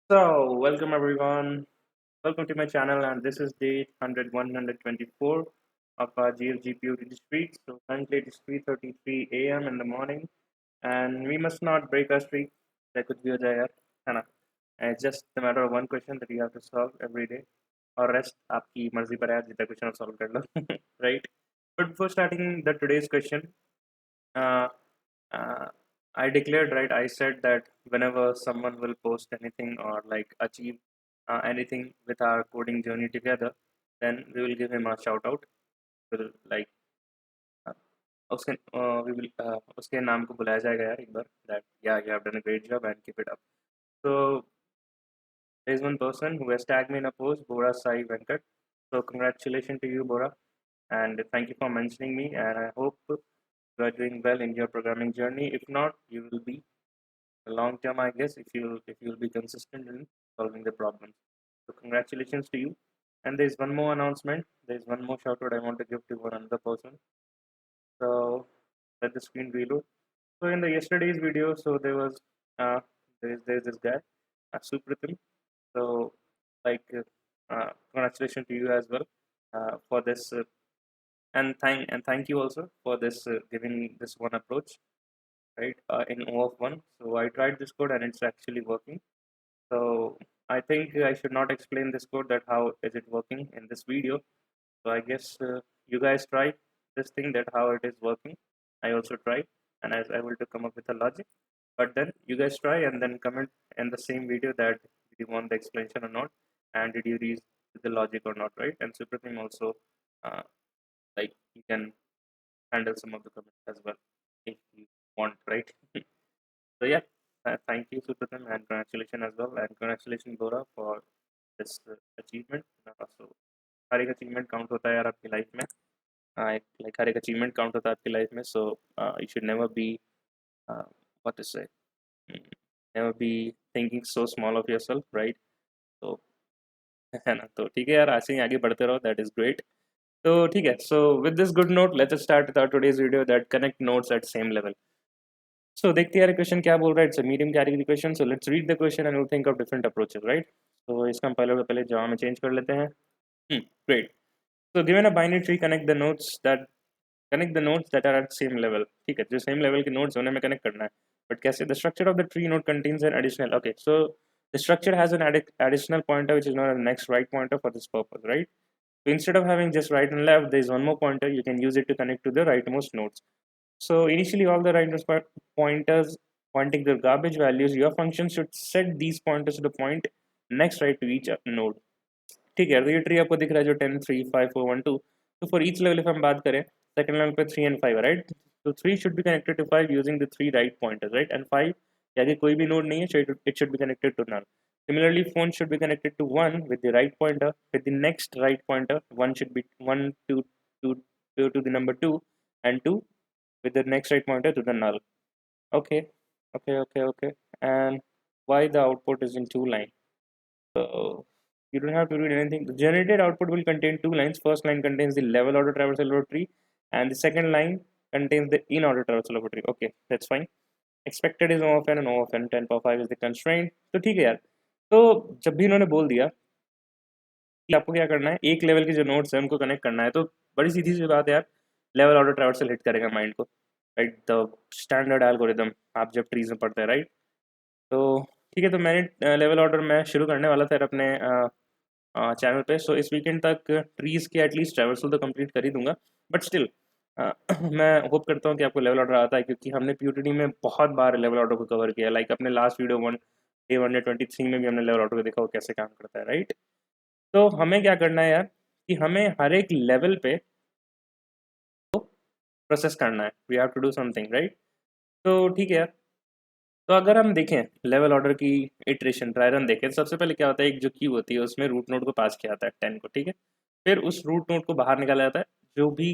Welcome everyone. Welcome to my channel, and this is day 100 of our GLGPU retreat. So currently it is 3:33 a.m. in the morning, and we must not break our streak. That could be a jaya, है ना? And it's just a matter of one question that you have to solve every day, or rest आपकी मर्जी पर है जितना question solve कर लो, right? But before starting the today's question, uh, uh, I declared, right? I said that whenever someone will post anything or like achieve anything with our coding journey together, then we will give him a shout out. Will like uh, उसके we will उसके नाम को बुलाया जाएगा यार एक बार that yeah, you have done a great job and keep it up. So there is one person who has tagged me in a post, Bora Sai Venkat. So congratulations to you, Bora, and thank you for mentioning me. And I hope you are doing well in your programming journey. If not, you will be long term, I guess, if you'll be consistent in solving the problems. So congratulations to you. And there's one more announcement. There's one more shout out I want to give to one another person. So let the screen reload. So in the yesterday's video, so there was there's this guy, Supratim. So like congratulations to you as well for this and thank you also for this giving this one approach, right, in O of 1. So I tried this code and it's actually working. So I think I should not explain this code that how is it working in this video. So I guess you guys try this thing that how it is working. I also try and I was able to come up with a logic. But then you guys try and then comment in the same video that did you want the explanation or not, and did you use the logic or not, right? And Supratim also uh, like you can handle some of the comments as well if you want, right? So yeah, thank you Supratim and congratulations as well, and congratulations Dora for this achievement. So हर एक achievement count होता है यार आपकी life में. Like हर एक achievement count होता है आपकी life में. So you should never be uh, what to say, mm, never be thinking so small of yourself, right? So है ना, तो ठीक है यार, ऐसे ही आगे बढ़ते रहो, that is great. तो ठीक है, so with this good note, let's start with our today's video that connect nodes at same level. So देखते हैं यार क्वेश्चन क्या बोल रहा है. It's a medium category question, so let's read the question and will think of different approaches, right? तो इसका हम पहले जावा में चेंज कर लेते हैं. Great. So given a binary tree, connect the nodes that are at same level. ठीक है, जो same level के nodes उन्हें हमें connect करना है. But कैसे? The structure of the tree node contains an additional. Okay, so the structure has an additional pointer which is known as next right pointer for this purpose, right? So instead of having just right and left, there is one more pointer. You can use it to connect to the rightmost nodes. So initially, all the rightmost pointers pointing the garbage values, your function should set these pointers to the point next right to each node. ठीक है, तो ये tree आपको दिख रहा है जो 10 3 5 4 1 2. तो फॉर ईच लेवल if हम बात करें, सेकंड लेवल पे 3 and 5, राइट? तो 3 should be connected to 5 using the 3 right pointers, right? And 5 के आगे कोई भी नोड नहीं है, so it should be connected to none. Similarly, phone should be connected to 1 with the right pointer. With the next right pointer, 1 should be 1 to the number 2, and 2 with the next right pointer to the null. Okay, okay. And why the output is in two line? So you don't have to read anything. The generated output will contain two lines. First line contains the level order traversal over tree, and the second line contains the in order traversal over tree. Okay, that's fine. Expected is O of n and O of n. 10 power 5 is the constraint. तो ठीक है यार. तो जब भी इन्होंने बोल दिया कि आपको क्या करना है, एक लेवल के जो नोड्स हैं उनको कनेक्ट करना है, तो बड़ी सीधी सी बात है यार, लेवल ऑर्डर ट्रैवर्सल हिट करेगा माइंड को, राइट? द स्टैंडर्ड एल्गोरिदम आप जब ट्रीज में पढ़ते हैं, राइट? तो ठीक है, तो मैंने लेवल ऑर्डर मैं शुरू करने वाला था अपने चैनल पे. सो इस वीकेंड तक ट्रीज के एटलीस्ट ट्रैवर्सल तो कंप्लीट कर ही दूंगा. बट स्टिल मैं होप करता हूँ कि आपको लेवल ऑर्डर आता है, क्योंकि हमने पीयूटीडी में बहुत बार लेवल ऑर्डर को कवर किया. लाइक अपने लास्ट वीडियो डे 123 में भी हमने लेवल ऑर्डर को देखा वो कैसे काम करता है, राइट? तो हमें क्या करना है यार कि हमें हर एक लेवल पे प्रोसेस करना है. We have to do something, right? तो ठीक है यार, तो अगर हम देखें लेवल ऑर्डर की इटरेशन ट्राई रन देखें, तो सबसे पहले क्या होता है, एक जो क्यू होती है उसमें रूट नोड को पास किया जाता है 10 को, ठीक है? फिर उस रूट नोड को बाहर निकाला जाता है, जो भी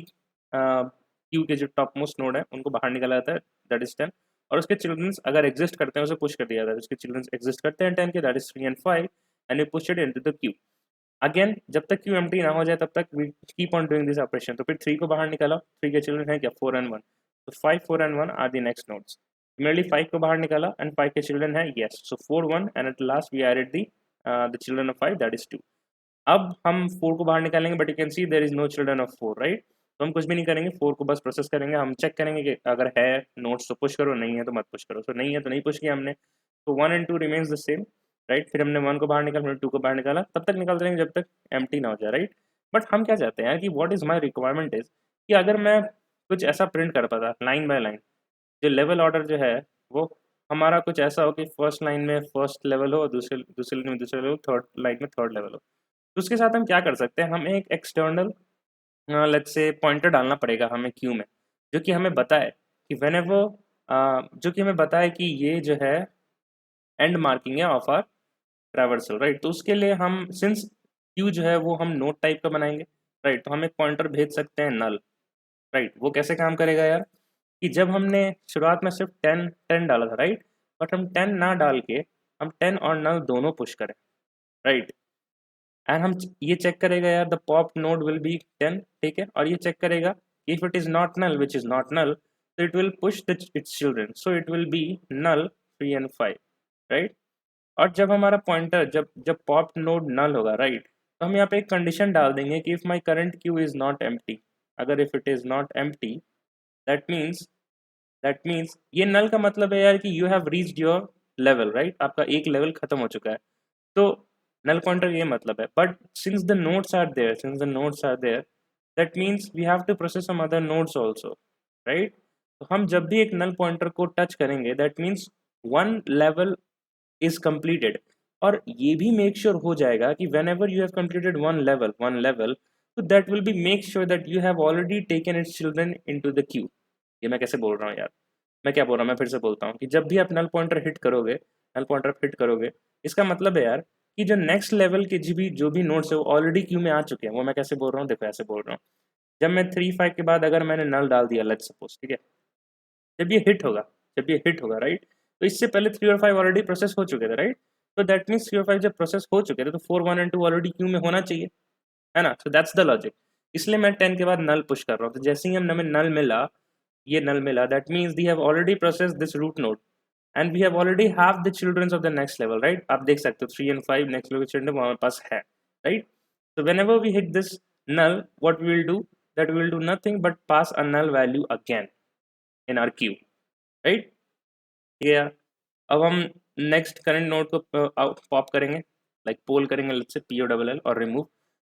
क्यू के जो टॉप मोस्ट नोड है उनको बाहर निकाला जाता है, दैट इज 10. और उसके चिल्ड्रंस अगर एग्जिस्ट करते हैं उसे पुश कर दिया जाता है. उसके चिल्ड्रंस एग्जिस्ट करते हैं 10 के, that is 3 and 5, and we push it into the queue. Again जब तक क्यू एम्प्टी ना हो जाए तब तक we keep on doing this operation. तो फिर 3 को बाहर निकाला, 3 के चिल्ड्रन है क्या, 4 and 1. तो 5 4 and 1 are the next nodes. Similarly 5 को बाहर निकाला एंड 5 के चिल्ड्रन है, yes, so 4 1 and at last we added the children of 5 that is 2। अब हम 4 को बाहर निकालेंगे but you can see there is no children of 4, right. तो हम कुछ भी नहीं करेंगे, 4 को बस प्रोसेस करेंगे, हम चेक करेंगे कि अगर है नोट्स तो पुश करो, नहीं है तो मत पुश करो। तो नहीं है तो नहीं पुश किया हमने, तो 1 and 2 remains the same, right. फिर हमने 1 को बाहर निकाला, फिर 2 को बाहर निकाला, तब तक निकालते रहेंगे जब तक एम्प्टी ना हो जाए, राइट। बट हम क्या चाहते हैं कि what is my requirement is कि अगर मैं कुछ ऐसा प्रिंट कर पाता लाइन बाय लाइन, जो लेवल ऑर्डर जो है वो हमारा कुछ ऐसा हो कि फर्स्ट लाइन में फर्स्ट लेवल हो, दूसरे दूसरे लाइन में दूसरे लेवल, थर्ड लाइन में थर्ड लेवल हो। तो उसके साथ हम क्या कर सकते हैं, हमें एक एक्सटर्नल लेट्स से पॉइंटर डालना पड़ेगा हमें क्यू में, जो कि हमें बताए कि व्हेनेवर जो कि हमें बताए कि ये जो है एंड मार्किंग है ऑफ आर ट्रैवर्सल, राइट। तो उसके लिए हम सिंस क्यू जो है वो हम नोट टाइप का बनाएंगे, राइट। तो हम एक पॉइंटर भेज सकते हैं नल, राइट। वो कैसे काम करेगा यार, कि जब हमने शुरुआत में सिर्फ 10 डाला था, राइट, बट हम 10 ना डाल के हम 10 और नल दोनों पुश करें, राइट। एंड हम ये चेक करेगा यार the pop node will be 10, ठीक है। और ये चेक करेगा if it is not null which is not null, so it will push its children, so it will be null 3 and 5, right. और जब हमारा पॉइंटर जब जब पॉप नोड नल होगा, राइट, तो हम यहाँ पे एक कंडीशन डाल देंगे कि if my current queue is not empty, अगर if it is not empty that means ये नल का मतलब है यार कि you have reached your level, right, आपका एक लेवल खत्म हो चुका है। तो नल पॉइंटर ये मतलब है, but since the nodes are there that means we have to process some other nodes also, right. तो हम जब भी एक नल पॉइंटर को टच करेंगे that means one level is completed. और ये भी मेक श्योर हो जाएगा कि whenever you have completed one level तो that will be make sure that you have already taken its children into the queue. ये मैं कैसे बोल रहा हूँ यार, मैं क्या बोल रहा हूँ, मैं फिर से बोलता हूँ कि जब भी आप नल पॉइंटर हिट करोगे, इसका मतलब है यार कि जो नेक्स्ट लेवल के जो भी नोट्स है वो ऑलरेडी क्यू में आ चुके हैं। वो मैं कैसे बोल रहा हूँ, देखो ऐसे बोल रहा हूँ, जब मैं 3 5 के बाद अगर मैंने नल डाल दिया लेट्स सपोज, ठीक है, जब ये हिट होगा राइट, तो इससे पहले 3 और 5 ऑलरेडी प्रोसेस हो चुके थे, राइट। तो दैट मीन्स 3 और 5 जब प्रोसेस हो चुके थे तो 4 1 एंड 2 ऑलरेडी क्यू में होना चाहिए, है ना। सो दैट्स द लॉजिक, इसलिए मैं 10 के बाद नल पुश कर रहा हूँ। तो जैसे ही हमें नल मिला that means the have already process this root node and we have already have the childrens of the next level, right. आप देख सकते हो 3 एंड 5 नेक्स्ट लेवल चिल्ड्रन हमारे पास है, right. So whenever we hit this null, what we will do, that we will do nothing but pass a null value again in our queue, right? Yeah. अब हम next current node को pop करेंगे, like pole करेंगे, let's say POLL और remove.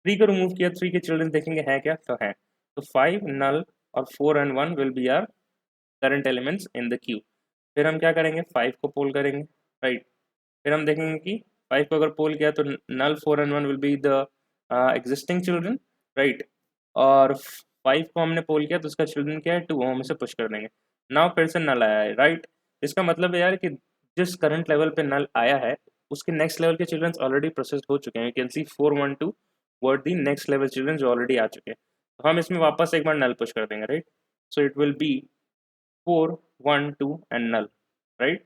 3 को remove किया, 3 के children देखेंगे है क्या, तो है। तो 5 नल और 4 and 1 will be our current elements in the queue. फिर हम क्या करेंगे, 5 को पोल करेंगे, राइट। फिर हम देखेंगे कि 5 को अगर पोल किया तो नल 4 and 1 will be the existing children, right. और 5 को हमने पोल किया तो उसका चिल्ड्रन क्या है, 2, हम इसे पुश कर देंगे। नाउ फिर से नल आया है, राइट। इसका मतलब है यार कि जिस करंट लेवल पे नल आया है उसके नेक्स्ट लेवल के चिल्ड्रन ऑलरेडी प्रोसेस हो चुके हैं। You can C 4 1 2 word the next level children जो ऑलरेडी आ चुके हैं। तो हम इसमें वापस एक बार नल पुश कर देंगे, right. So it will be 4 1 2 and null, right.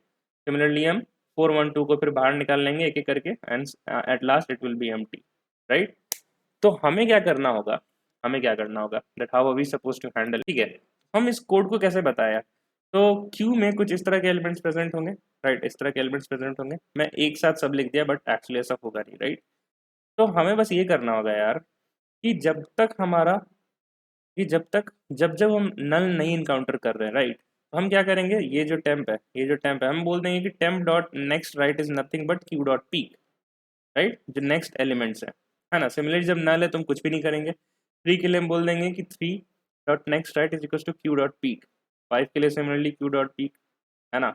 Similarly हम 4 1 2 को फिर बाहर निकाल लेंगे एक एक करके and at last it will be empty, right. तो हमें क्या करना होगा that how are we suppose to handle, ठीक है। हम इस कोड को कैसे बताया, तो क्यू में कुछ इस तरह के एलिमेंट्स प्रेजेंट होंगे, राइट, इस तरह के एलिमेंट्स प्रेजेंट होंगे। मैं एक साथ सब लिख दिया बट एक्चुअली ऐसा होगा नहीं, राइट। तो हमें बस ये करना होगा यार कि जब तक हमारा कि जब जब हम नल नहीं इनकाउंटर कर रहे हैं, राइट, तो हम क्या करेंगे, ये जो टेम्प है हम बोल देंगे कि temp dot next right is nothing but Q dot peak, right, जो नेक्स्ट एलिमेंट्स है ना। सिमिलरली जब नल है तो हम कुछ भी नहीं करेंगे। 3 के लिए हम बोल देंगे कि 3 dot next right is equal to queue dot peek. 5 के लिए सिमिलरली क्यू डॉट पीक, है ना।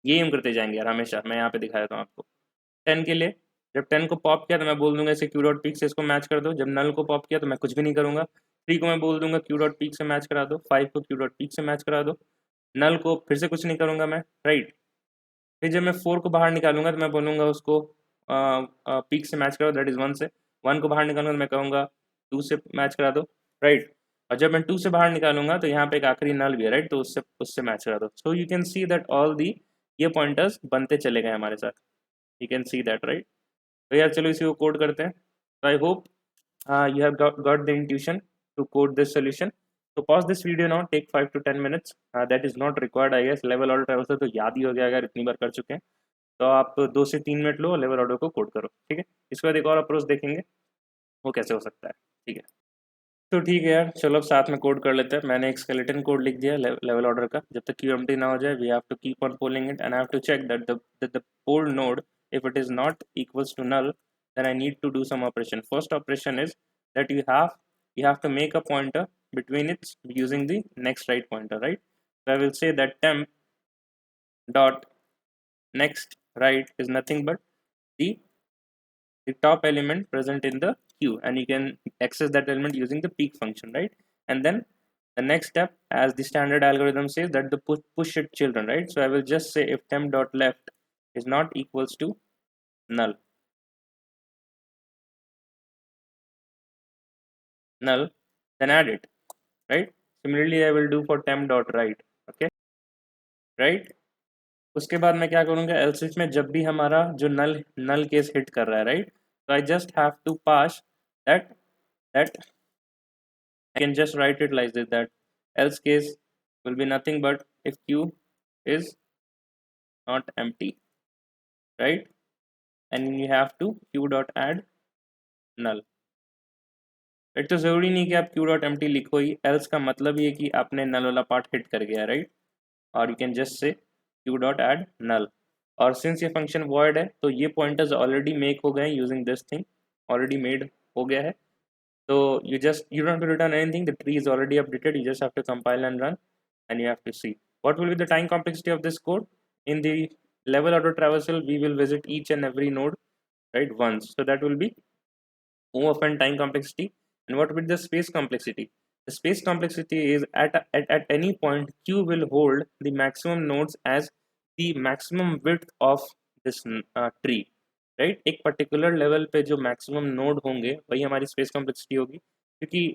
यही हम करते जाएंगे यार हमेशा। मैं यहाँ पे दिखा देता हूँ आपको। 10 के लिए जब 10 को पॉप किया तो मैं बोल दूंगा इसे क्यू डॉट पीक से इसको मैच कर दो। जब नल को पॉप किया तो मैं कुछ भी नहीं करूँगा। 3 को मैं बोल दूंगा क्यू डॉट पीक से मैच करा दो। 5 को क्यू डॉट पीक से मैच करा दो। नल को फिर से कुछ नहीं करूँगा मैं, राइट। फिर जब मैं 4 को बाहर निकालूंगा तो मैं बोलूँगा उसको पीक से मैच करो, दैट इज़ 1 से। 1 को बाहर निकालूंगा तो मैं कहूँगा 2 से मैच करा दो, राइट। और जब मैं 2 से बाहर निकालूंगा तो यहाँ पे एक आखिरी नल भी है, राइट, तो उससे उससे मैच करा दो। So you can see that all the ये पॉइंटर्स बनते चले गए हमारे साथ। You can see that, right. तो यार चलो इसी को कोड करते हैं। तो I hope you have got the intuition to code this solution. So pause this video now, take 5 to 10 minutes. That is not required, I guess. Level order traversal तो याद ही हो गया अगर इतनी बार कर चुके हैं। तो आप 2 से 3 मिनट लो, लेवल ऑर्डर को कोड करो, ठीक है। इसके बाद एक और अप्रोच देखेंगे वो कैसे हो सकता है, ठीक है। तो ठीक है यार, चलो अब साथ में कोड कर लेते हैं। मैंने एक स्केलेटन कोड लिख दिया लेवल ऑर्डर का। जब तक क्यू एम्प्टी ना हो जाए, we have to keep on polling it and I have to check that the polled node, if it is not equals to null, then I need to do some operation. First operation is that you have to make a pointer between it using the next right pointer, right? So I will say that temp dot next right is nothing but the top element present in the queue, and you can access that element using the peek function, right? And then the next step, as the standard algorithm says, that the push it children, right? So I will just say if temp dot left is not equals to null, then add it, right? Similarly I will do for temp dot right, okay, right? उसके बाद मैं क्या करूँगा, else if में जब भी हमारा जो null केस हिट कर रहा है, right? So I just have to pass that I can just write it like this, that else case will be nothing but if q is not empty, right? And you have to q dot add null. तो जरूरी नहीं कि आप q dot empty लिखो ही, else का मतलब ये कि आपने null वाला पार्ट हिट कर गया, right? और you can just say q dot add null. और since ये function void है तो ये pointers already make हो गए using this thing, already made हो गया है। So you don't have to return anything, the tree is already updated, you just have to compile and run and you have to see what will be the time complexity of this code. In the level order traversal we will visit each and every node, right, once, so that will be O of n time complexity. And what will be the space complexity? The space complexity is at any point q will hold the maximum nodes as the maximum width of this tree, right? एक particular level पे जो maximum node होंगे वही हमारी space complexity होगी, क्योंकि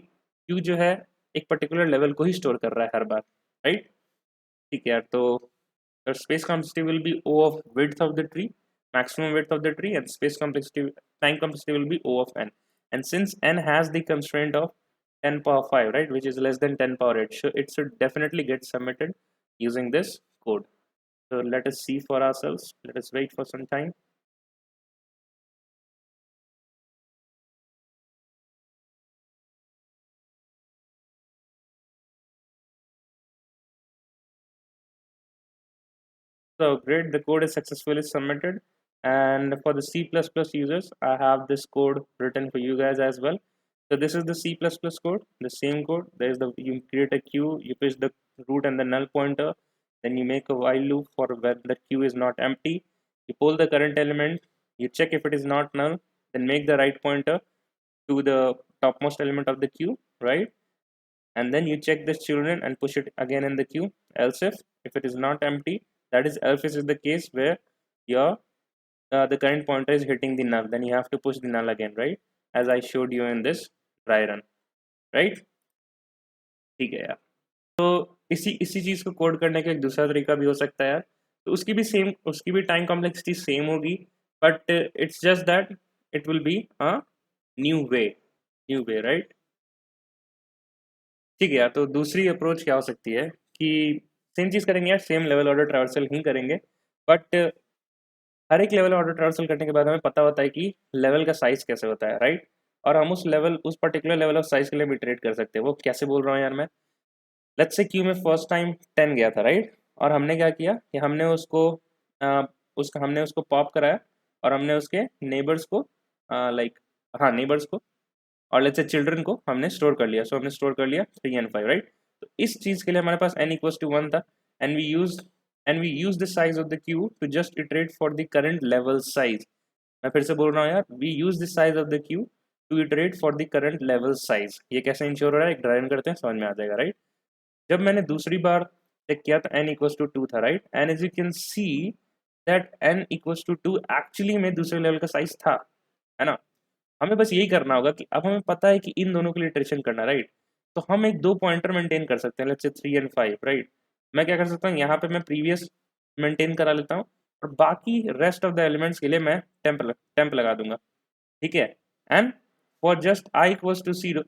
Q जो है एक पर्टिकुलर लेवल को ही स्टोर कर रहा है हर बार, राइट? ठीक है यार, तो space complexity will be O of width of the tree, maximum width of the tree, and space complexity, time complexity will be O of n. And since n has the constraint of 10 power 5, right, which is less than 10 power 8, so it should definitely get submitted using this code. So let us see for ourselves. Let us wait for some time. So great, the code is successfully submitted. And for the C++ users, I have this code written for you guys as well. So this is the C++ code, the same code. There's you create a queue, you push the root and the null pointer, then you make a while loop for when the queue is not empty. You pull the current element, you check if it is not null, then make the right pointer to the topmost element of the queue, right? And then you check this children and push it again in the queue. Else if it is not empty, that is else is the case where your the current pointer is hitting the null, then you have to push the null again, right, as I showed you in this dry run, right? ठीक है यार, तो इसी चीज को code करने का एक दूसरा तरीका भी हो सकता है यार, तो उसकी भी टाइम कॉम्प्लेक्सिटी सेम होगी, but it's just that it will be a new way, right? ठीक है यार, तो दूसरी अप्रोच क्या हो सकती है कि सेम चीज़ करेंगे यार, सेम लेवल ऑर्डर ट्रावर्सल ही करेंगे, बट हर एक लेवल ऑर्डर ट्रावर्सल करने के बाद हमें पता होता है कि लेवल का साइज़ कैसे होता है, राइट? और हम उस पर्टिकुलर लेवल ऑफ साइज़ के लिए भी इटरेट कर सकते हैं। वो कैसे बोल रहा हूँ यार मैं, लेट्स से क्यू में फर्स्ट टाइम 10 गया था, राइट? और हमने क्या किया कि हमने उसको पॉप कराया और हमने उसके नेबर्स को नेबर्स को और लेट्स से चिल्ड्रन को हमने स्टोर कर लिया। सो हमने स्टोर कर लिया 3 and 5, राइट? तो इस चीज़ के लिए हमारे पास n equals to 1 था, and we use the size of the queue to just iterate for the current level size. मैं फिर से बोल रहा हूँ यार, we use the size of the queue to iterate for the current level size. ये कैसे इंश्योर हो रहा है, एक ड्राइव करते हैं, समझ में आ जाएगा, राइट? जब मैंने दूसरी बार चेक किया तो n equals to 2 था, right? And as you can see that n equals to 2 actually में दूसरे लेवल का साइज था, है ना? हमें बस यही करना होगा कि अब हमें पता है कि इन दोनों के लिए इटरेशन करना, राइट? तो हम एक दो पॉइंटर मेंटेन कर सकते हैं, लेट्स से 3 and 5, राइट? मैं क्या कर सकता हूँ, यहाँ पे मैं प्रीवियस मेंटेन करा लेता हूँ और बाकी रेस्ट ऑफ द एलिमेंट्स के लिए मैं टेम्प लगा दूंगा, ठीक है? And for just I equals to 0,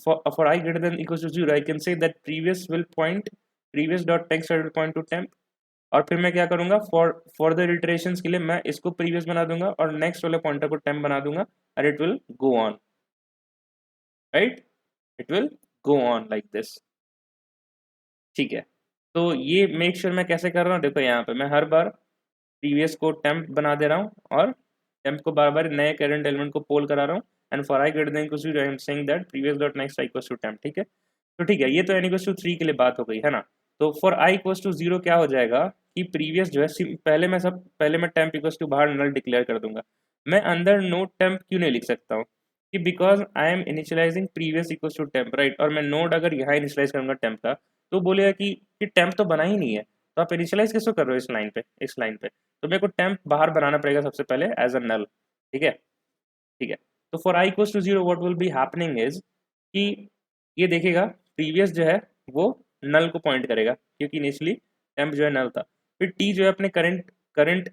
for I greater than equals to 0, I can say that previous will point, previous dot next will point to temp, और फिर मैं क्या करूंगा, फॉर फर्दर इटरेशंस के लिए मैं इसको प्रीवियस बना दूंगा और नेक्स्ट वाले पॉइंटर को टेम्प बना दूंगा, और it will go on, right, it will go on like this, ठीक है। तो ये मेक श्योर मैं कैसे कर रहा हूँ, देखो यहाँ पे मैं हर बार प्रीवियस को टेम्प बना दे रहा हूँ और टेम्प को बार बार नए करंट एलिमेंट को पोल करा रहा हूँ, and for i greater than equals to I am saying that previous dot next i equals to temp, ठीक है। तो ठीक है, ये तो n इक्वल्स टू 3 के लिए बात हो गई है ना। तो फॉर i इक्वल्स टू 0 क्या हो जाएगा कि प्रीवियस जो है पहले मैं टेम्प इक्वल्स टू बाहर नल डिक्लेयर कर दूंगा। मैं अंदर नोड टेम्प क्यों नहीं लिख सकता हूँ कि because I am initializing previous equals to temp, right, और मैं नोड अगर यहाँ इनिशियलाइज करूंगा टेम्प का तो बोलेगा कि टेम्प तो बना ही नहीं है, तो आप इनिशियलाइज किसको कर रहे हो इस लाइन पे, तो मेरे को टेम्प बाहर बनाना पड़ेगा सबसे पहले एज अ नल, ठीक है, ठीक है। तो for i equals to 0 what will be happening is कि ये देखेगा प्रीवियस जो है वो नल को पॉइंट करेगा क्योंकि इनिशियली टेम्प जो है नल था, फिर टी जो है अपने करंट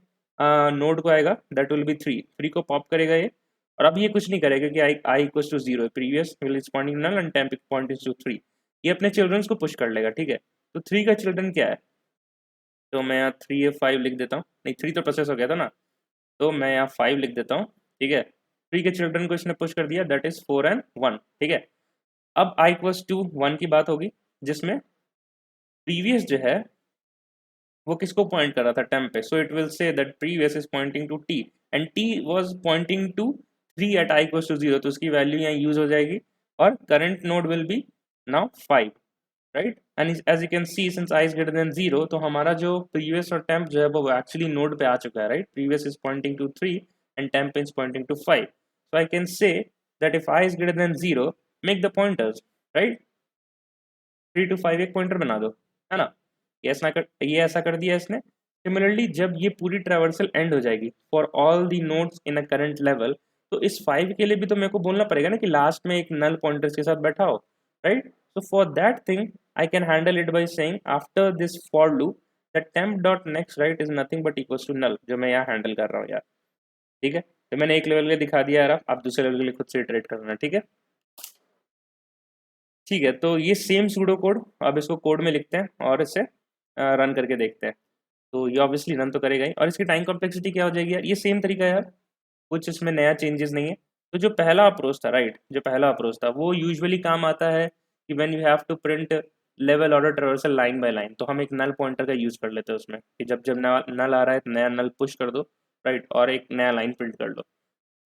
नोड को आएगा, दैट विल बी 3 को पॉप करेगा ये, और अब ये कुछ नहीं करेगा कि I equals to 0, previous will is pointing null and temp pointing to 3, ये अपने चिल्ड्रंस को पुश कर लेगा, ठीक है। तो 3 का चिल्ड्रन क्या है, तो मैं यहाँ 3 या 5 लिख देता हूँ, नहीं 3 तो प्रोसेस हो गया था ना, तो मैं यहाँ 5 लिख देता हूँ, ठीक है। 3 के चिल्ड्रन को इसने पुश कर दिया, दैट इज 4 एंड 1, ठीक है। अब आई इक्वल्स टू 1 की बात होगी जिसमें प्रीवियस जो है वो किसको पॉइंट कर रहा था, टेम्प पे, so it will say that previous is pointing to T and T was pointing to 3 at i equals to 0, तो उसकी वैल्यू यहाँ यूज हो जाएगी और current node will be now 5, right, and as you can see since i is greater than 0, तो हमारा जो previous और टेम्प जो है वो एक्चुअली नोड पे आ चुका है, right, previous is pointing to 3 and temp is pointing to 5, so I can say that if i is greater than 0 make the pointers, right, 3 to 5 एक पॉइंटर बना दो, है ना, ये ऐसा कर दिया इसने। सिमिलरली जब ये पूरी ट्रैवर्सल एंड हो जाएगी for all the nodes in a current level, तो इस 5 के लिए भी तो मेरे को बोलना पड़ेगा ना कि लास्ट में एक नल पॉइंटर्स के साथ बैठा हो, right. So for that thing I can handle it by saying after this for loop that temp dot next right is nothing but equals to null, जो मैं यहाँ हैंडल कर रहा हूँ यार, ठीक है। तो मैंने एक लेवल के लिए दिखा दिया यार, आप दूसरे लेवल के लिए खुद से इटरेट करना, ठीक है, ठीक है। तो ये सेम सूडो कोड, अब इसको कोड में लिखते हैं और इसे रन करके देखते हैं। तो ये ऑब्वियसली रन तो करेगा ही, और इसकी टाइम कॉम्प्लेक्सिटी क्या हो जाएगी यार, ये सेम तरीका है यार, कुछ इसमें नया चेंजेस नहीं है। तो जो पहला अप्रोच था, राइट, जो पहला अप्रोच था वो यूजुअली काम आता है कि when you have to print level order traversal line by line, तो हम एक नल पॉइंटर का यूज़ कर लेते हैं उसमें कि जब जब नल आ रहा है तो नया नल पुश कर दो, राइट, और एक नया लाइन प्रिंट कर लो।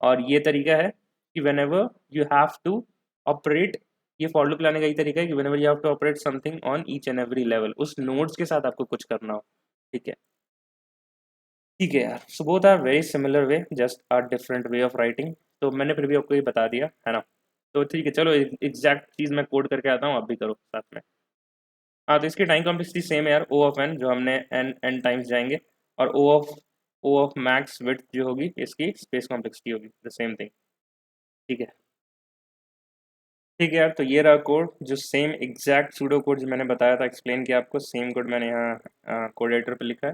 और ये तरीका है कि whenever you have to operate, ये फॉर लूप लाने का ही तरीका है कि whenever you have to operate something on each and every level, उस नोड्स के साथ आपको कुछ करना हो, ठीक है, ठीक है यार। So both are very similar way, just a different way of writing, तो मैंने फिर भी आपको ये बता दिया है ना। तो ठीक है, चलो एग्जैक्ट चीज़ मैं कोड करके आता हूँ, आप भी करो साथ में। हाँ, तो इसकी टाइम कॉम्प्लेक्सिटी सेम है यार, ओ ऑफ एन जो हमने एन टाइम्स जाएंगे, और ओ ऑफ मैक्स विड्थ जो होगी इसकी स्पेस कॉम्प्लेक्सिटी होगी, द सेम थिंग, ठीक है, ठीक है यार। तो ये रहा कोड, जो सेम एग्जैक्ट सूडो कोड जो मैंने बताया था, एक्सप्लेन किया आपको, सेम कोड मैंने यहाँ कोड एडिटर पे लिखा है।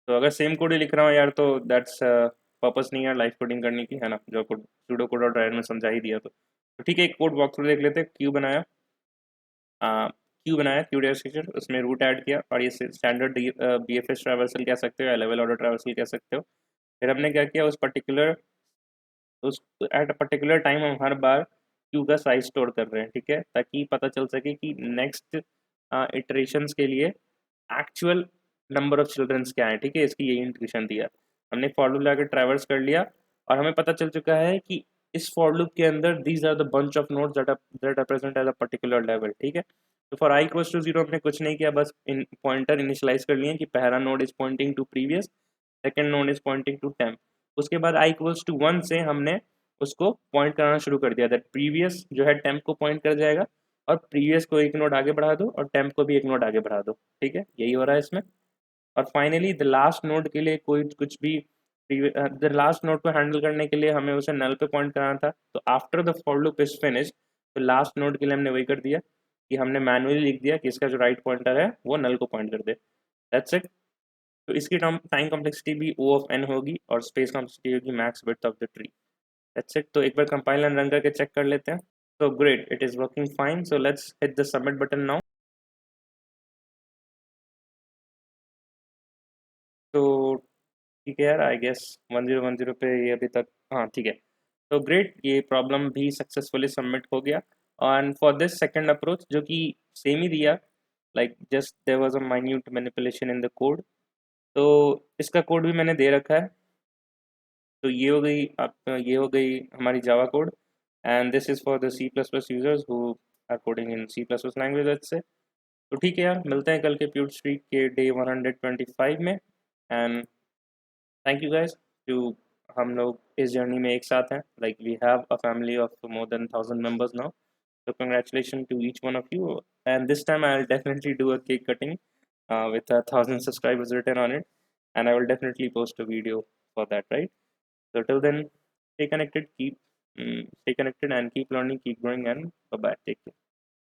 तो अगर सेम कोड ही लिख रहा हूँ यार तो दैट्स पर्पस नहीं है लाइव कोडिंग करने की, है ना, जो कोड सूडो कोड और ड्राइवर में समझा ही दिया। तो ठीक है, एक कोड वॉक थ्रू देख लेते हैं। क्यू बनाया क्यू डेटा स्ट्रक्चर, उसमें रूट ऐड किया, और ये स्टैंडर्ड BFS ट्रैवर्सल कह सकते हो या लेवल ऑर्डर ट्रैवर्सल कह सकते हो। फिर हमने क्या किया, उस एट अ पर्टिकुलर टाइम हम हर बार क्यू का साइज स्टोर कर रहे हैं, ठीक है, ताकि पता चल सके कि नेक्स्ट इटरेशंस के लिए एक्चुअल नंबर ऑफ चिल्ड्रंस क्या है, ठीक है, इसकी यही इंट्यूशन दिया। हमने फॉर लूप लाकर ट्रैवर्स कर लिया और हमें पता चल चुका है कि इस फॉर लूप के अंदर these are the bunch of nodes that are present at a particular level, ठीक है। तो फॉर आई इक्वल्स टू 0 हमने कुछ नहीं किया, बस इन पॉइंटर इनिशियलाइज कर लिए कि पहला node is pointing to previous, second node is pointing to temp. उसके बाद आई इक्वल्स टू 1 से हमने उसको पॉइंट कराना शुरू कर दिया, दैट प्रीवियस जो है टेम्प को पॉइंट कर जाएगा, और प्रीवियस को एक नोड आगे बढ़ा दो और टेम्प को भी एक नोड आगे बढ़ा दो, ठीक है, यही हो रहा है इसमें। और फाइनली द लास्ट नोड के लिए कोई कुछ भी, द लास्ट नोड को हैंडल करने के लिए हमें उसे नल पे पॉइंट कराना था, तो after the for loop is finish, तो लास्ट नोड के लिए हमने वही कर दिया कि हमने मैनुअली लिख दिया कि इसका जो राइट पॉइंटर है वो नल को पॉइंट कर दे, दैट्स इट। तो इसकी टाइम कॉम्प्लेक्सिटी भी O ऑफ n होगी और स्पेस कॉम्प्लेक्सिटी होगी max width of the tree. That's it. तो एक बार कंपाइल एंड रन करके चेक कर लेते हैं। So great, it is working fine. So let's hit the submit button now. तो ठीक है यार, आई गेस 1010 पे ये अभी तक, हाँ ठीक है। तो ग्रेट, ये प्रॉब्लम भी सक्सेसफुली सबमिट हो गया। And for this second approach जो कि सेम ही दिया, like just there was a minute manipulation in the code. तो इसका कोड भी मैंने दे रखा है। तो ये हो गई आप, ये हो गई हमारी Java code. And this is for the C plus plus users who are coding in C plus plus language से। तो ठीक है यार, मिलते हैं कल के प्यूट स्ट्रीट के डे 125 में। And thank you guys too, हम लोग इस जर्नी में एक साथ हैं। Like we have a family of more than 1000 members now. So congratulations to each one of you. And this time I'll definitely do a cake cutting with 1,000 subscribers written on it, and I will definitely post a video for that. Right. So till then, stay connected, stay connected, and keep learning, keep growing, and bye bye. Take care.